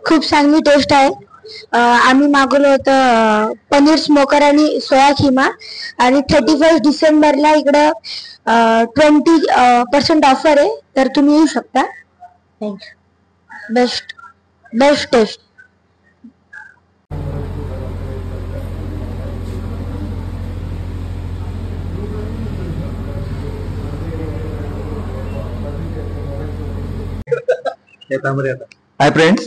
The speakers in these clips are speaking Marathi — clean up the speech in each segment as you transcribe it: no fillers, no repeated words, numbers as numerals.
खूप चांगली टेस्ट आहे. आम्ही मागवलं होतं पनीर स्मोकर आणि सोया खिमा, आणि 31 डिसेंबरला इकडं 20% ऑफर आहे, तर तुम्ही येऊ शकता. Thank you. Best best test. Hi friends,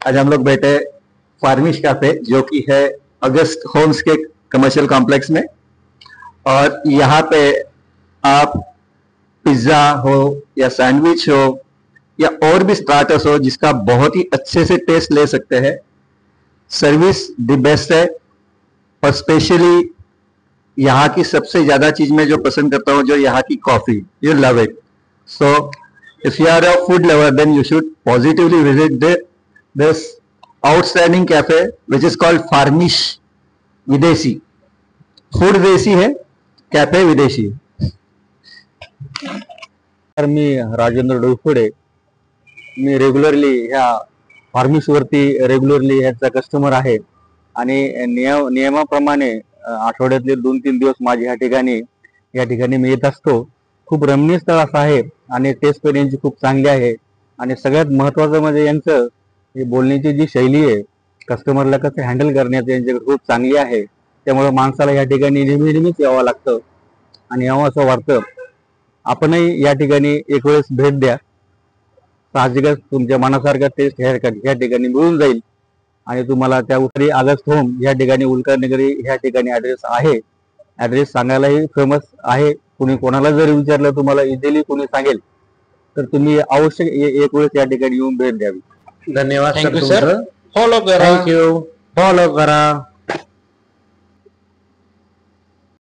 आज हम लोग बैठे फार्मिश कैफे जो कि है अगस्त होम्स के कमर्शियल कॉम्प्लेक्स में, और यहाँ पे आप पिज्जा हो या सैंडविच हो या और भी स्टार्टर्स हो जिसका बहुत ही अच्छे से टेस्ट ले सकते हैं. सर्विस द बेस्ट है, और स्पेशली यहाँ की सबसे ज्यादा चीज मैं जो पसंद करता हूँ, जो यहाँ की coffee, you love it. So if you are a food lover, then you should positively visit this outstanding cafe which is called फार्मिश विदेशी. फूड देसी है, कैफे विदेशी. तर मी राजेंद्र डोईफोडे. मी रेग्युलरली ह्या फार्मिश वरती रेग्युलरली ह्याचा कस्टमर आहे, आणि नियमाप्रमाणे आठवड्यातले 2-3 दिवस माझे या ठिकाणी मी येत असतो. खूप रमणीय स्थळ असं आहे, आणि टेस्ट पण यांची खूप चांगली आहे. आणि सगळ्यात महत्वाचं म्हणजे यांचं बोलण्याची जी शैली आहे, कस्टमरला कसं हँडल करण्याची यांच्याकडे खूप चांगली आहे. त्यामुळे माणसाला या ठिकाणी नेहमीच यावं लागतं, आणि यावं असं वाटतं. आपणही या ठिकाणी एक वेळेस भेट द्या. साहजिकच तुमच्या मनासारखा टेस्ट ह्या ठिकाणी मिळून जाईल. आणि तुम्हाला त्या उत्तरी अगस्त होम या ठिकाणी उल्कानगरी ह्या ठिकाणी ऍड्रेस आहे. ऍड्रेस सांगायलाही फेमस आहे. कुणी कोणाला जरी विचारलं तुम्हाला इझिली कुणी सांगेल, तर तुम्ही अवश्य एक वेळेस या ठिकाणी येऊन भेट द्यावी. धन्यवाद सर. फॉलो करा. थँक्यू. फॉलो करा.